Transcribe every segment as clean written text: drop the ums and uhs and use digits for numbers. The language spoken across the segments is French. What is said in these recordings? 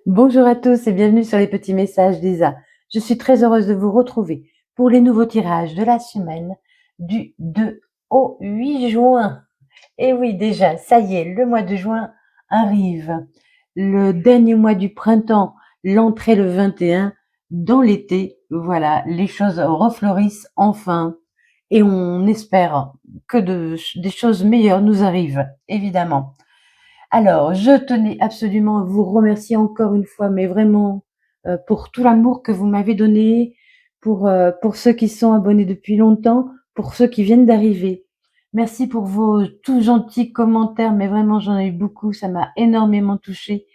Bonjour à tous et bienvenue sur les petits messages d'Isa. Je suis très heureuse de vous retrouver pour les nouveaux tirages de la semaine du 2 au 8 juin. Et oui, déjà, ça y est, le mois de juin arrive. Le dernier mois du printemps, l'entrée le 21 dans l'été. Voilà, les choses refleurissent enfin. Et on espère que des choses meilleures nous arrivent, évidemment. Alors, je tenais absolument à vous remercier encore une fois, mais vraiment, pour tout l'amour que vous m'avez donné, pour ceux qui sont abonnés depuis longtemps, pour ceux qui viennent d'arriver. Merci pour vos tout gentils commentaires, mais vraiment, j'en ai eu beaucoup, ça m'a énormément touchée.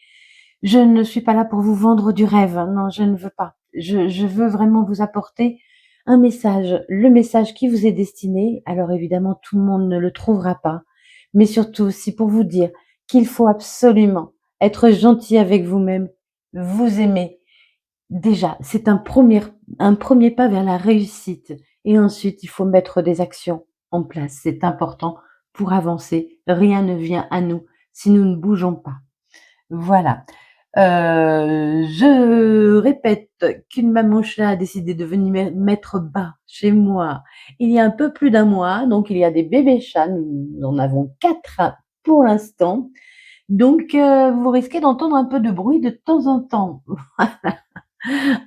Je ne suis pas là pour vous vendre du rêve, hein, non, je ne veux pas. Je veux vraiment vous apporter un message, le message qui vous est destiné. Alors évidemment, tout le monde ne le trouvera pas, mais surtout aussi pour vous dire qu'il faut absolument être gentil avec vous-même, vous aimer. Déjà, c'est un premier pas vers la réussite. Et ensuite, il faut mettre des actions en place. C'est important pour avancer. Rien ne vient à nous si nous ne bougeons pas. Voilà. Je répète qu'une maman chat a décidé de venir mettre bas chez moi il y a un peu plus d'un mois. Donc, il y a des bébés chats. Nous en avons 4 pour l'instant. Donc, vous risquez d'entendre un peu de bruit de temps en temps.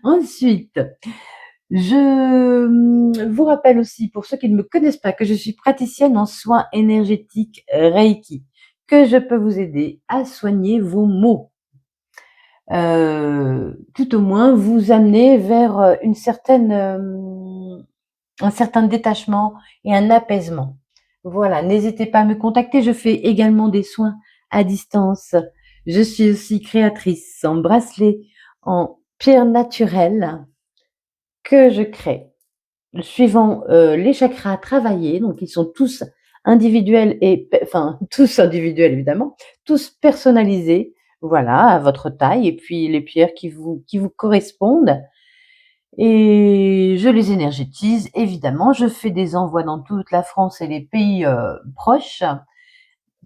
Ensuite, je vous rappelle aussi, pour ceux qui ne me connaissent pas, que je suis praticienne en soins énergétiques Reiki, que je peux vous aider à soigner vos maux. Tout au moins vous amener vers un certain détachement et un apaisement. Voilà, n'hésitez pas à me contacter. Je fais également des soins à distance. Je suis aussi créatrice en bracelet en pierre naturelle que je crée suivant les chakras travaillés. Donc, ils sont tous individuels enfin, tous individuels évidemment, tous personnalisés. Voilà, à votre taille et puis les pierres qui vous correspondent. Et je les énergétise, évidemment. Je fais des envois dans toute la France et les pays proches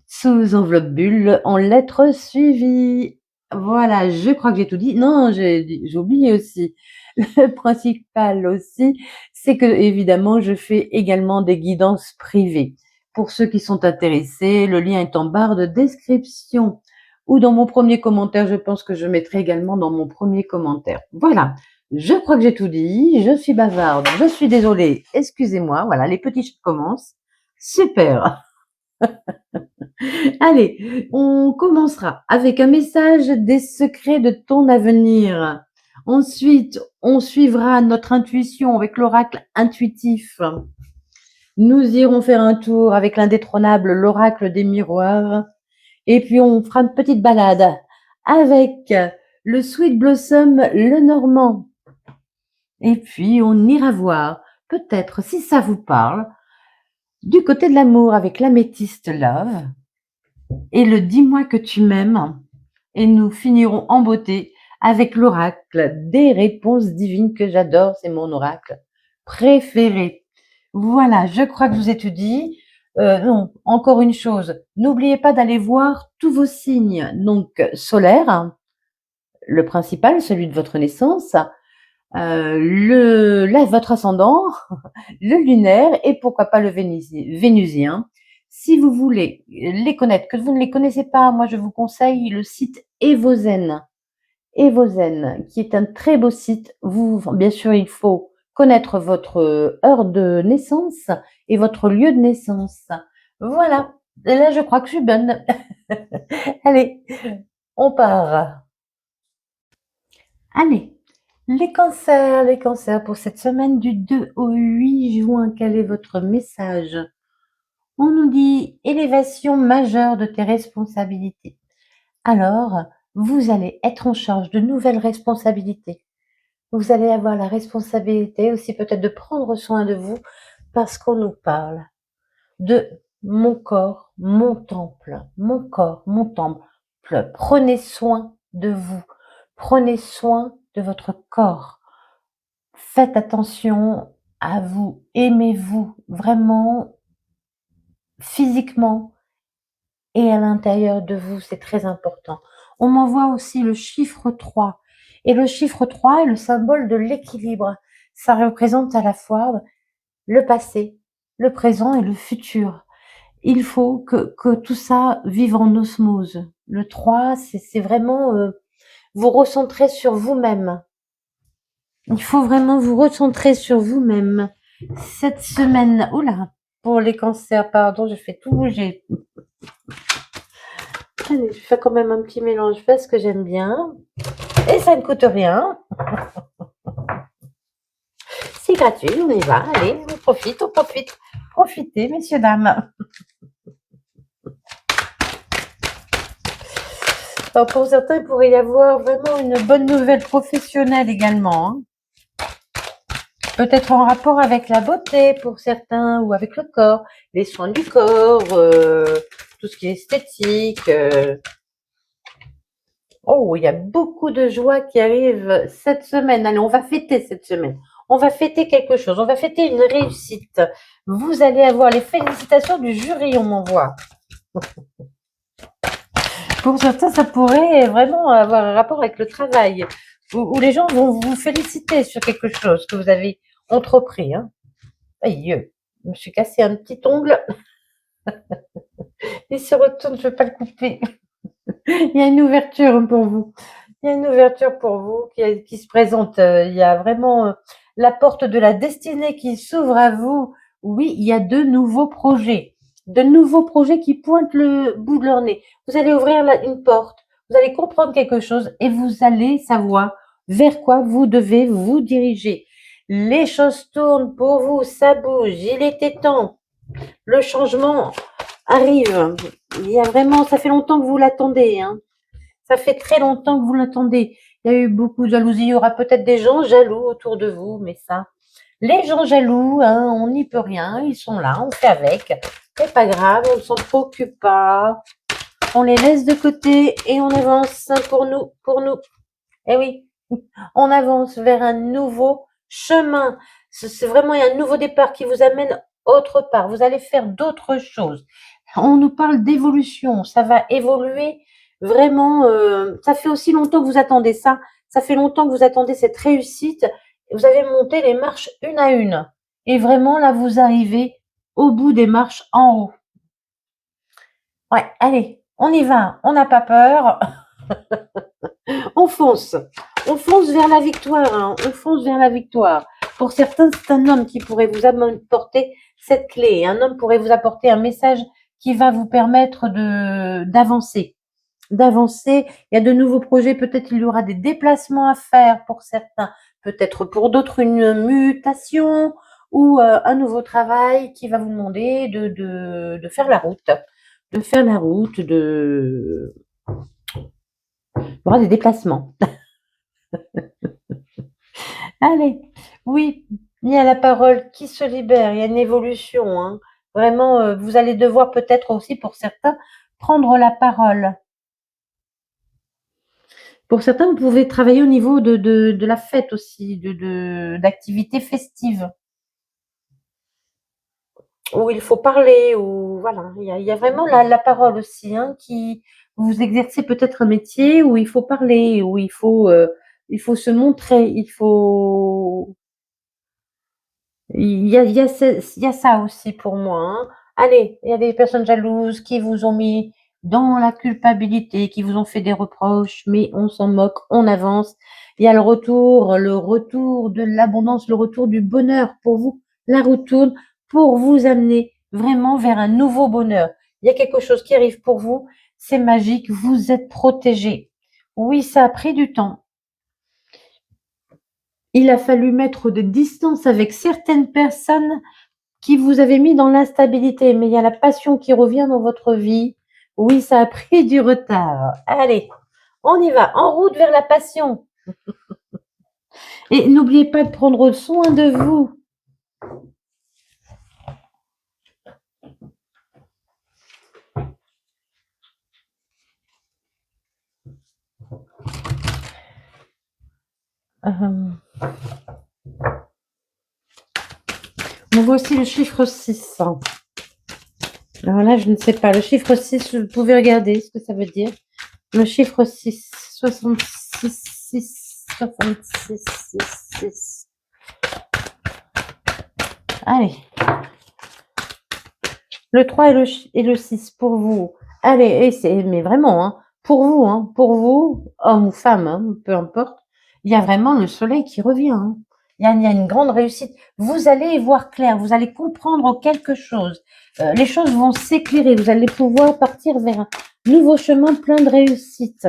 sous enveloppe bulle en lettres suivies. Voilà, je crois que j'ai tout dit. Non, j'ai oublié aussi. Le principal aussi, c'est que évidemment, je fais également des guidances privées. Pour ceux qui sont intéressés, le lien est en barre de description ou dans mon premier commentaire. Je pense que je mettrai également dans mon premier commentaire. Voilà, je crois que j'ai tout dit. Je suis bavarde, je suis désolée. Excusez-moi. Voilà, les petits chats commencent. Super. Allez, on commencera avec un message des secrets de ton avenir. Ensuite, on suivra notre intuition avec l'oracle intuitif. Nous irons faire un tour avec l'indétrônable l'oracle des miroirs. Et puis, on fera une petite balade avec le Sweet Blossom le Normand. Et puis, on ira voir, peut-être, si ça vous parle, du côté de l'amour avec l'améthyste Love et le Dis-moi que tu m'aimes. Et nous finirons en beauté avec l'oracle des réponses divines que j'adore. C'est mon oracle préféré. Voilà, je crois que je vous ai tout dit. Non, encore une chose. N'oubliez pas d'aller voir tous vos signes. Donc, solaire, le principal, celui de votre naissance, votre ascendant, le lunaire et pourquoi pas le vénusien. Si vous voulez les connaître, que vous ne les connaissez pas, moi je vous conseille le site Evozen. Evozen, qui est un très beau site. Bien sûr, il faut connaître votre heure de naissance et votre lieu de naissance. Voilà. Et là, je crois que je suis bonne. Allez, on part. Allez, les cancers pour cette semaine du 2 au 8 juin, quel est votre message? On nous dit élévation majeure de tes responsabilités. Alors, vous allez être en charge de nouvelles responsabilités. Vous allez avoir la responsabilité aussi peut-être de prendre soin de vous parce qu'on nous parle de mon corps, mon temple, mon corps, mon temple. Prenez soin de vous. Prenez soin de votre corps. Faites attention à vous. Aimez-vous vraiment physiquement et à l'intérieur de vous. C'est très important. On m'envoie aussi le chiffre 3. Et le chiffre 3 est le symbole de l'équilibre. Ça représente à la fois le passé, le présent et le futur. Il faut que tout ça vive en osmose. Le 3, c'est vraiment vous recentrer sur vous-même. Il faut vraiment vous recentrer sur vous-même. Cette semaine, oula, pour les cancers, pardon, je fais tout bouger. Allez, je fais quand même un petit mélange parce que j'aime bien. Et ça ne coûte rien. C'est gratuit, on y va. Allez, on profite, on profite. Profitez, messieurs, dames. Alors, pour certains, il pourrait y avoir vraiment une bonne nouvelle professionnelle également. Hein. Peut-être en rapport avec la beauté pour certains ou avec le corps, les soins du corps, tout ce qui est esthétique. Oh, il y a beaucoup de joie qui arrive cette semaine. Allez, on va fêter cette semaine. On va fêter quelque chose. On va fêter une réussite. Vous allez avoir les félicitations du jury, on m'envoie. Pour certains, ça pourrait vraiment avoir un rapport avec le travail, où les gens vont vous féliciter sur quelque chose que vous avez entrepris. Hein. Aïe, je me suis cassé un petit ongle. Il se retourne, je ne vais pas le couper. Il y a une ouverture pour vous. Il y a une ouverture pour vous qui se présente. Il y a vraiment la porte de la destinée qui s'ouvre à vous. Oui, il y a de nouveaux projets. De nouveaux projets qui pointent le bout de leur nez. Vous allez ouvrir une porte. Vous allez comprendre quelque chose et vous allez savoir vers quoi vous devez vous diriger. Les choses tournent pour vous, ça bouge. Il était temps. Le changement arrive. Il y a vraiment, ça fait longtemps que vous l'attendez, hein. Ça fait très longtemps que vous l'attendez. Il y a eu beaucoup de jalousie. Il y aura peut-être des gens jaloux autour de vous, mais ça, les gens jaloux, hein, on n'y peut rien. Ils sont là, on fait avec. C'est pas grave, on ne s'en préoccupe pas. On les laisse de côté et on avance pour nous, pour nous. Eh oui, on avance vers un nouveau chemin. C'est vraiment un nouveau départ qui vous amène autre part. Vous allez faire d'autres choses. On nous parle d'évolution. Ça va évoluer vraiment. Ça fait aussi longtemps que vous attendez ça. Ça fait longtemps que vous attendez cette réussite. Vous avez monté les marches une à une. Et vraiment, là, vous arrivez au bout des marches en haut. Ouais, allez, on y va. On n'a pas peur. On fonce. On fonce vers la victoire. Hein. On fonce vers la victoire. Pour certains, c'est un homme qui pourrait vous apporter cette clé. Un homme pourrait vous apporter un message qui va vous permettre d'avancer. D'avancer. Il y a de nouveaux projets. Peut-être il y aura des déplacements à faire pour certains. Peut-être pour d'autres une mutation ou un nouveau travail qui va vous demander de faire la route. De faire la route, il y aura des déplacements. Allez, oui, il y a la parole qui se libère, il y a une évolution. Hein. Vraiment, vous allez devoir peut-être aussi, pour certains, prendre la parole. Pour certains, vous pouvez travailler au niveau de la fête aussi, d'activités festives. Où il faut parler, où voilà, il y a vraiment la parole aussi, hein, qui vous exercez peut-être un métier où il faut parler, où il faut se montrer, il y a ça aussi pour moi. Hein. Allez, il y a des personnes jalouses qui vous ont mis dans la culpabilité, qui vous ont fait des reproches, mais on s'en moque, on avance. Il y a le retour de l'abondance, le retour du bonheur pour vous, la retourne pour vous amener vraiment vers un nouveau bonheur. Il y a quelque chose qui arrive pour vous, c'est magique, vous êtes protégé. Oui, ça a pris du temps. Il a fallu mettre des distances avec certaines personnes qui vous avaient mis dans l'instabilité, mais il y a la passion qui revient dans votre vie. Oui, ça a pris du retard. Allez, on y va, en route vers la passion. Et n'oubliez pas de prendre soin de vous. On voit aussi le chiffre 6. Alors là, je ne sais pas. Le chiffre 6, vous pouvez regarder ce que ça veut dire. Le chiffre 6, 66, 6, 66, 6, 6. Allez. Le 3 et le 6 pour vous. Allez, mais vraiment, pour vous, homme ou femme, peu importe, il y a vraiment le soleil qui revient. Il y a une grande réussite. Vous allez y voir clair, vous allez comprendre quelque chose. Les choses vont s'éclairer, vous allez pouvoir partir vers un nouveau chemin plein de réussite.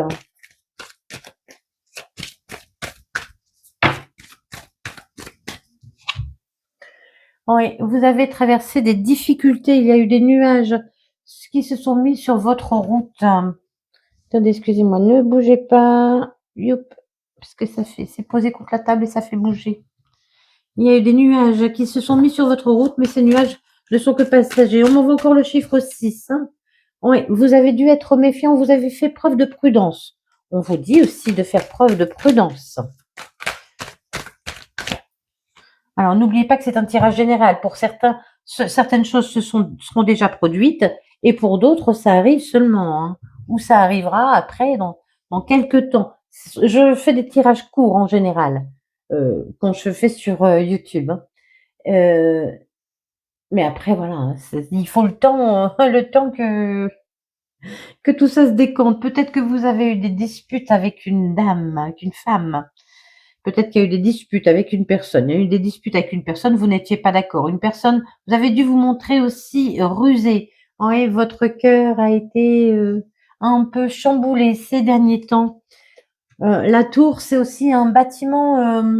Oui, vous avez traversé des difficultés, il y a eu des nuages qui se sont mis sur votre route. Attendez, excusez-moi, ne bougez pas. Youp, parce que c'est posé contre la table et ça fait bouger. Il y a eu des nuages qui se sont mis sur votre route, mais ces nuages ne sont que passagers. On m'envoie encore le chiffre 6. Oui, vous avez dû être méfiant, vous avez fait preuve de prudence. On vous dit aussi de faire preuve de prudence. Alors, n'oubliez pas que c'est un tirage général. Pour certains, certaines choses seront déjà produites et pour d'autres, ça arrive seulement. Ou ça arrivera après, dans quelques temps. Je fais des tirages courts en général quand je fais sur YouTube. Mais après, voilà, il faut le temps que tout ça se décompte. Peut-être que vous avez eu des disputes avec une dame, avec une femme. Peut-être qu'il y a eu des disputes avec une personne. Il y a eu des disputes avec une personne, vous n'étiez pas d'accord. Une personne, vous avez dû vous montrer aussi rusé. Oui, votre cœur a été un peu chamboulé ces derniers temps. La tour, c'est aussi un bâtiment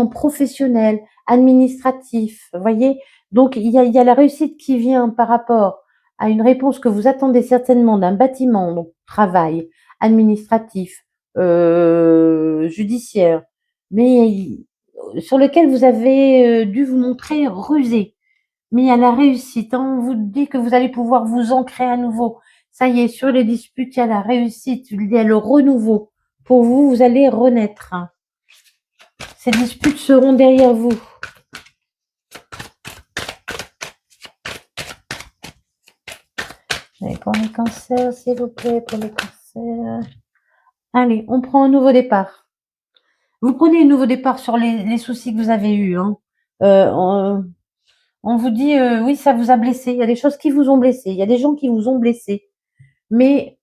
professionnel, administratif. Vous voyez, donc il y a la réussite qui vient par rapport à une réponse que vous attendez certainement d'un bâtiment, donc travail, administratif, judiciaire, mais sur lequel vous avez dû vous montrer rusé. Mais il y a la réussite. On vous dit que vous allez pouvoir vous ancrer à nouveau. Ça y est, sur les disputes, il y a la réussite, il y a le renouveau. Pour vous, vous allez renaître. Ces disputes seront derrière vous. Et pour les cancers, s'il vous plaît, pour les cancers. Allez, on prend un nouveau départ. Vous prenez un nouveau départ sur les soucis que vous avez eus. On vous dit, oui, ça vous a blessé. Il y a des choses qui vous ont blessé. Il y a des gens qui vous ont blessé. Mais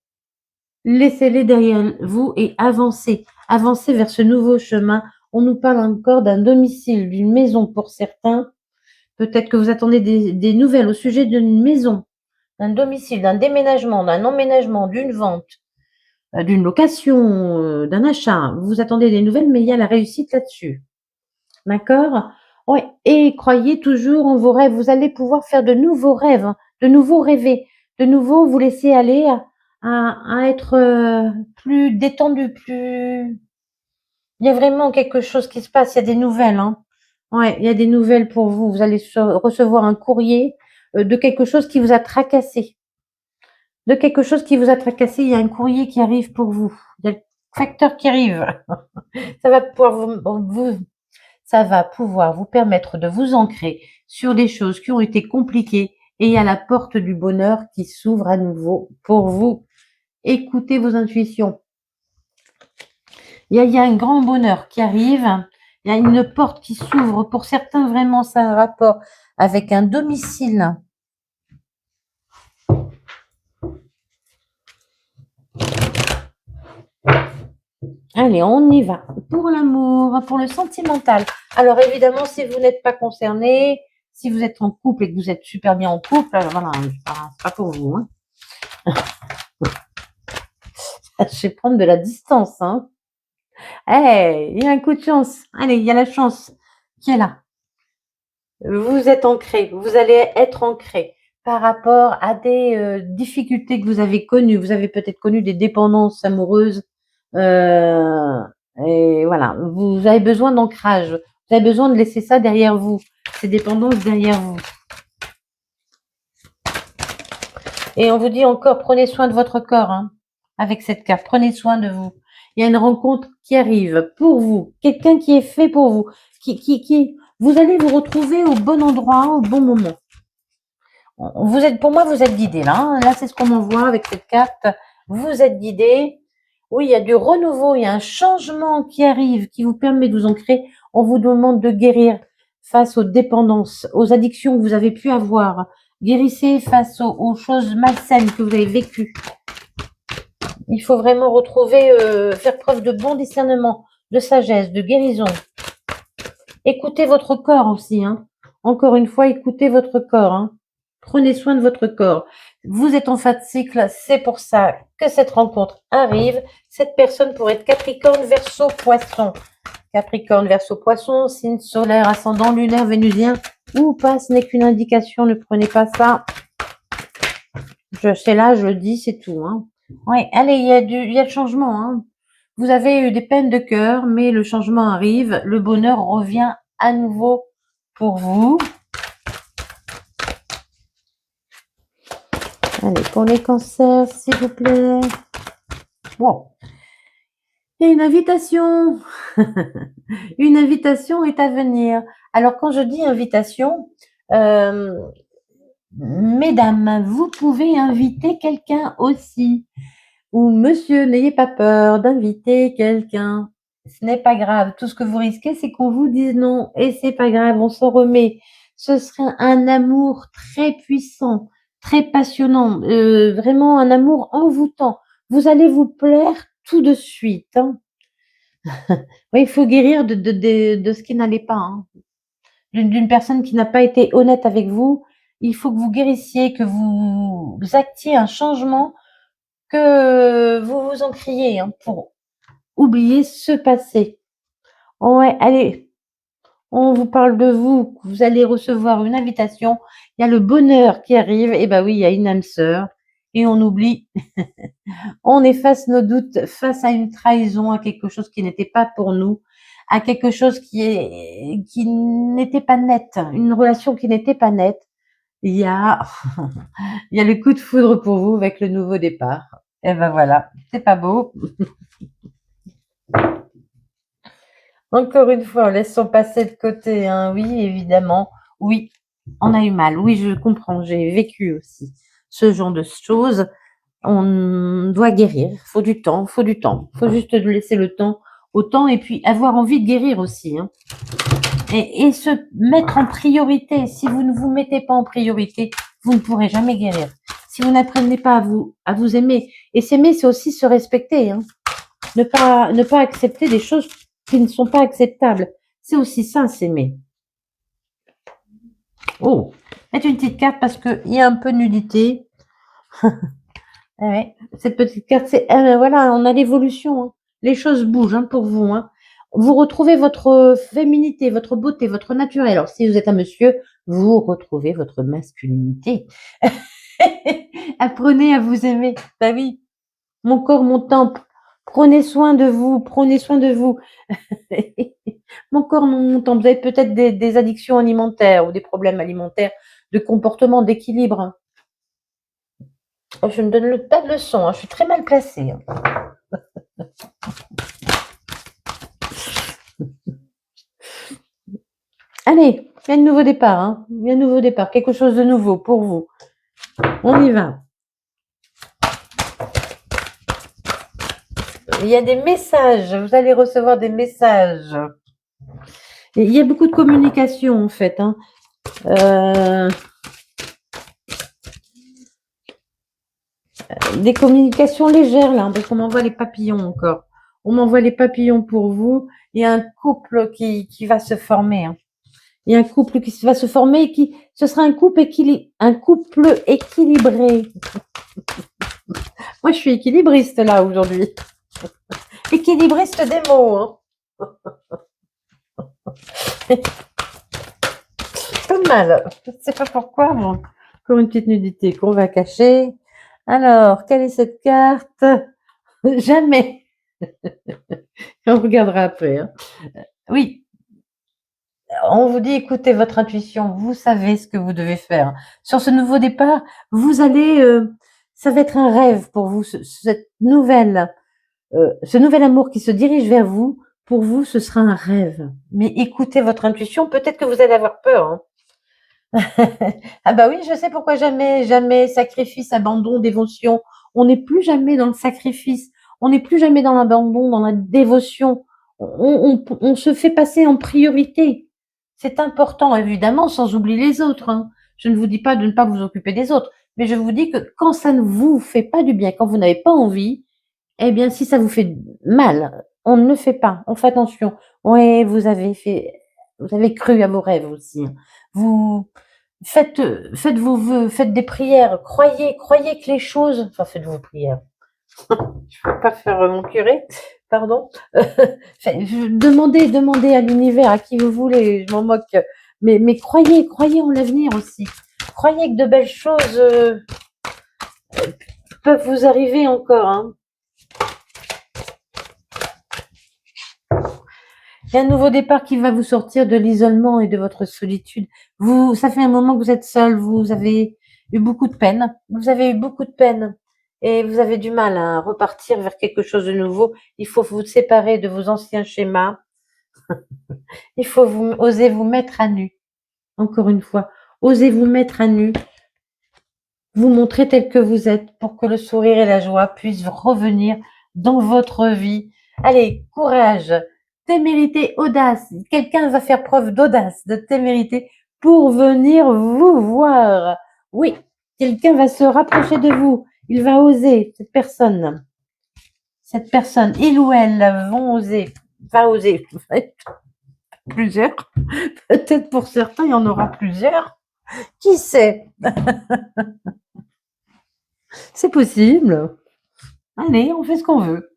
laissez-les derrière vous et avancez. Avancez vers ce nouveau chemin. On nous parle encore d'un domicile, d'une maison pour certains. Peut-être que vous attendez des nouvelles au sujet d'une maison, d'un domicile, d'un déménagement, d'un emménagement, d'une vente, d'une location, d'un achat. Vous attendez des nouvelles, mais il y a la réussite là-dessus. D'accord? Ouais. Et croyez toujours en vos rêves. Vous allez pouvoir faire de nouveaux rêves, de nouveaux rêver, de nouveau vous laisser aller à être plus détendu, plus. Il y a vraiment quelque chose qui se passe. Il y a des nouvelles. Ouais, il y a des nouvelles pour vous. Vous allez recevoir un courrier de quelque chose qui vous a tracassé. De quelque chose qui vous a tracassé, il y a un courrier qui arrive pour vous. Il y a le facteur qui arrive. Ça va pouvoir ça va pouvoir vous permettre de vous ancrer sur des choses qui ont été compliquées et il y a la porte du bonheur qui s'ouvre à nouveau pour vous. Écoutez vos intuitions. Il y a un grand bonheur qui arrive. Il y a une porte qui s'ouvre. Pour certains, vraiment, ça a un rapport avec un domicile. Allez, on y va. Pour l'amour, pour le sentimental. Alors évidemment, si vous n'êtes pas concerné, si vous êtes en couple et que vous êtes super bien en couple, alors voilà, c'est pas pour vous. Je vais prendre de la distance. Hey, il y a un coup de chance. Allez, il y a la chance qui est là. Vous êtes ancré, vous allez être ancré par rapport à des difficultés que vous avez connues. Vous avez peut-être connu des dépendances amoureuses. Et voilà, vous avez besoin d'ancrage. Vous avez besoin de laisser ça derrière vous, ces dépendances derrière vous. Et on vous dit encore, prenez soin de votre corps avec cette carte. Prenez soin de vous. Il y a une rencontre qui arrive pour vous, quelqu'un qui est fait pour vous, vous allez vous retrouver au bon endroit, au bon moment. Pour moi, vous êtes guidé là. Là, c'est ce qu'on m'envoie avec cette carte. vous êtes guidé. Oui, il y a du renouveau, il y a un changement qui arrive, qui vous permet de vous ancrer. On vous demande de guérir face aux dépendances, aux addictions que vous avez pu avoir. Guérissez face aux choses malsaines que vous avez vécues. Il faut vraiment retrouver, faire preuve de bon discernement, de sagesse, de guérison. Écoutez votre corps aussi, hein. Encore une fois, écoutez votre corps, hein. Prenez soin de votre corps. Vous êtes en fin de cycle, c'est pour ça que cette rencontre arrive. Cette personne pourrait être Capricorne, Verseau, Poisson. Capricorne, Verseau, Poisson, signe solaire, ascendant, lunaire, vénusien ou pas, ce n'est qu'une indication, ne prenez pas ça. C'est là, je le dis, c'est tout, hein. Ouais, allez, il y a le changement, hein. Vous avez eu des peines de cœur, mais le changement arrive. Le bonheur revient à nouveau pour vous. Allez, pour les cancers, s'il vous plaît. Bon. Il y a une invitation. Une invitation est à venir. Alors, quand je dis invitation, mesdames, vous pouvez inviter quelqu'un aussi. Ou monsieur, n'ayez pas peur d'inviter quelqu'un. Ce n'est pas grave. Tout ce que vous risquez, c'est qu'on vous dise non. Et c'est pas grave, on s'en remet. Ce serait un amour très puissant, très passionnant, vraiment un amour envoûtant. Vous allez vous plaire tout de suite, hein. Oui, il faut guérir de ce qui n'allait pas, hein. D'une personne qui n'a pas été honnête avec vous. Il faut que vous guérissiez, que vous actiez un changement, que vous vous en criez, hein, pour oublier ce passé. Ouais, allez, on vous parle de vous, vous allez recevoir une invitation, il y a le bonheur qui arrive, et ben oui, il y a une âme sœur, et on oublie, on efface nos doutes face à une trahison, à quelque chose qui n'était pas pour nous, à quelque chose qui n'était pas net, une relation qui n'était pas nette. Il y a, il y a le coup de foudre pour vous avec le nouveau départ. Et ben voilà, c'est pas beau. Encore une fois, laissons passer de côté, hein. Oui, évidemment. Oui, on a eu mal. Oui, je comprends. J'ai vécu aussi ce genre de choses. On doit guérir. Faut du temps, faut du temps. Faut juste laisser le temps au temps et puis avoir envie de guérir aussi, hein. Et se mettre en priorité. Si vous ne vous mettez pas en priorité, vous ne pourrez jamais guérir. Si vous n'apprenez pas à vous aimer. Et s'aimer, c'est aussi se respecter, hein. Ne pas accepter des choses qui ne sont pas acceptables. C'est aussi ça, s'aimer. Oh, mettre une petite carte parce qu'il y a un peu de nudité. Ouais, cette petite carte, c'est voilà, on a l'évolution, hein. Les choses bougent, hein, pour vous, hein. Vous retrouvez votre féminité, votre beauté, votre naturel. Alors, si vous êtes un monsieur, vous retrouvez votre masculinité. Apprenez à vous aimer. Bah oui, mon corps, mon temple. Prenez soin de vous, prenez soin de vous. Mon corps, mon temple. Vous avez peut-être des addictions alimentaires ou des problèmes alimentaires, de comportement, d'équilibre, hein. Oh, je ne donne pas de leçons, hein, je suis très mal placée, hein. Allez, il y a un nouveau départ, hein. Il y a un nouveau départ, quelque chose de nouveau pour vous. On y va. Il y a des messages, vous allez recevoir des messages. Et il y a beaucoup de communication en fait, hein. Des communications légères là, parce qu'on m'envoie les papillons encore. On m'envoie les papillons pour vous. Il y a un couple qui va se former, hein. Il y a un couple qui va se former et ce sera un couple équilibré. Moi, je suis équilibriste là aujourd'hui. Équilibriste des mots, hein. Pas mal. Je ne sais pas pourquoi. Bon, encore une petite nudité qu'on va cacher. Alors, quelle est cette carte? Jamais. On regardera après, hein. Oui. On vous dit, écoutez votre intuition. Vous savez ce que vous devez faire. Sur ce nouveau départ, vous allez, ça va être un rêve pour vous. Ce nouvel amour qui se dirige vers vous, pour vous, ce sera un rêve. Mais écoutez votre intuition. Peut-être que vous allez avoir peur, hein. Ah bah oui, je sais pourquoi jamais, jamais sacrifice, abandon, dévotion. On n'est plus jamais dans le sacrifice. On n'est plus jamais dans l'abandon, dans la dévotion. On se fait passer en priorité. C'est important, évidemment, sans oublier les autres, hein. Je ne vous dis pas de ne pas vous occuper des autres, mais je vous dis que quand ça ne vous fait pas du bien, quand vous n'avez pas envie, eh bien, si ça vous fait mal, on ne le fait pas. On fait attention. Ouais, vous avez cru à vos rêves aussi, hein. Vous faites vos vœux, faites des prières, croyez que les choses, enfin, faites vos prières. Je ne peux pas faire mon curé, pardon. Demandez à l'univers, à qui vous voulez, je m'en moque. Mais croyez en l'avenir aussi. Croyez que de belles choses peuvent vous arriver encore, hein. Il y a un nouveau départ qui va vous sortir de l'isolement et de votre solitude. Ça fait un moment que vous êtes seul, vous avez eu beaucoup de peine. Vous avez eu beaucoup de peine et vous avez du mal à repartir vers quelque chose de nouveau. Il faut vous séparer de vos anciens schémas. Il faut oser vous mettre à nu. Encore une fois, osez vous mettre à nu, vous montrer tel que vous êtes pour que le sourire et la joie puissent revenir dans votre vie. Allez, courage, témérité, audace. Quelqu'un va faire preuve d'audace, de témérité pour venir vous voir. Oui, quelqu'un va se rapprocher de vous. Il va oser, cette personne, il ou elle va oser. Plusieurs. Peut-être pour certains, il y en aura plusieurs. Qui sait? C'est possible. Allez, on fait ce qu'on veut.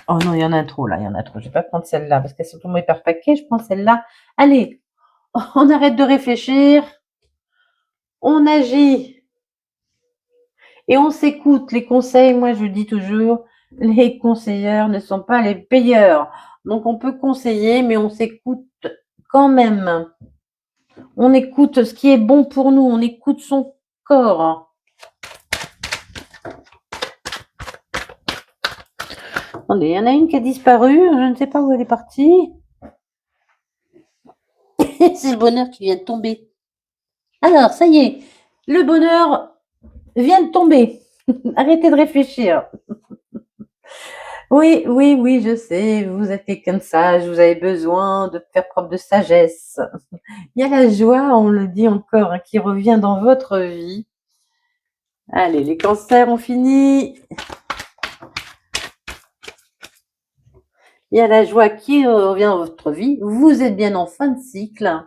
Oh non, il y en a trop là, il y en a trop. Je vais pas prendre celle-là parce qu'elles sont tombées par paquet. Je prends celle-là. Allez, on arrête de réfléchir. On agit et on s'écoute. Les conseils, moi je dis toujours, les conseilleurs ne sont pas les payeurs. Donc on peut conseiller, mais on s'écoute quand même. On écoute ce qui est bon pour nous. On écoute son corps. Attendez, il y en a une qui a disparu. Je ne sais pas où elle est partie. C'est le bonheur qui vient de tomber. Alors, ça y est, le bonheur vient de tomber. Arrêtez de réfléchir. Oui, oui, oui, je sais, vous êtes quelqu'un de sage, vous avez besoin de faire preuve de sagesse. Il y a la joie, on le dit encore, hein, qui revient dans votre vie. Allez, les cancers ont fini. Il y a la joie qui revient dans votre vie. Vous êtes bien en fin de cycle.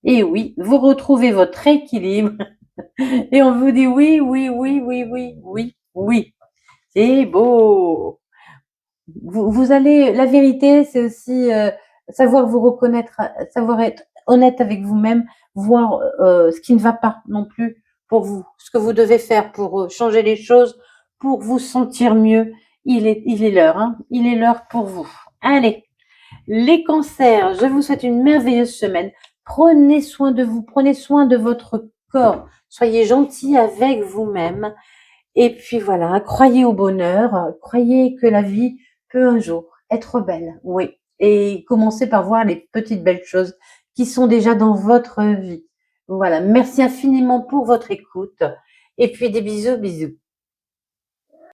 Et oui, vous retrouvez votre équilibre. Et on vous dit oui, oui, oui, oui, oui, oui, oui. C'est beau. Vous allez, la vérité, c'est aussi savoir vous reconnaître, savoir être honnête avec vous-même, voir ce qui ne va pas non plus pour vous, ce que vous devez faire pour changer les choses, pour vous sentir mieux. Il est l'heure, hein. Il est l'heure pour vous. Allez, les cancers, je vous souhaite une merveilleuse semaine. Prenez soin de vous, prenez soin de votre corps. Soyez gentil avec vous-même. Et puis voilà, croyez au bonheur, croyez que la vie peut un jour être belle, oui. Et commencez par voir les petites belles choses qui sont déjà dans votre vie. Voilà, merci infiniment pour votre écoute. Et puis des bisous, bisous.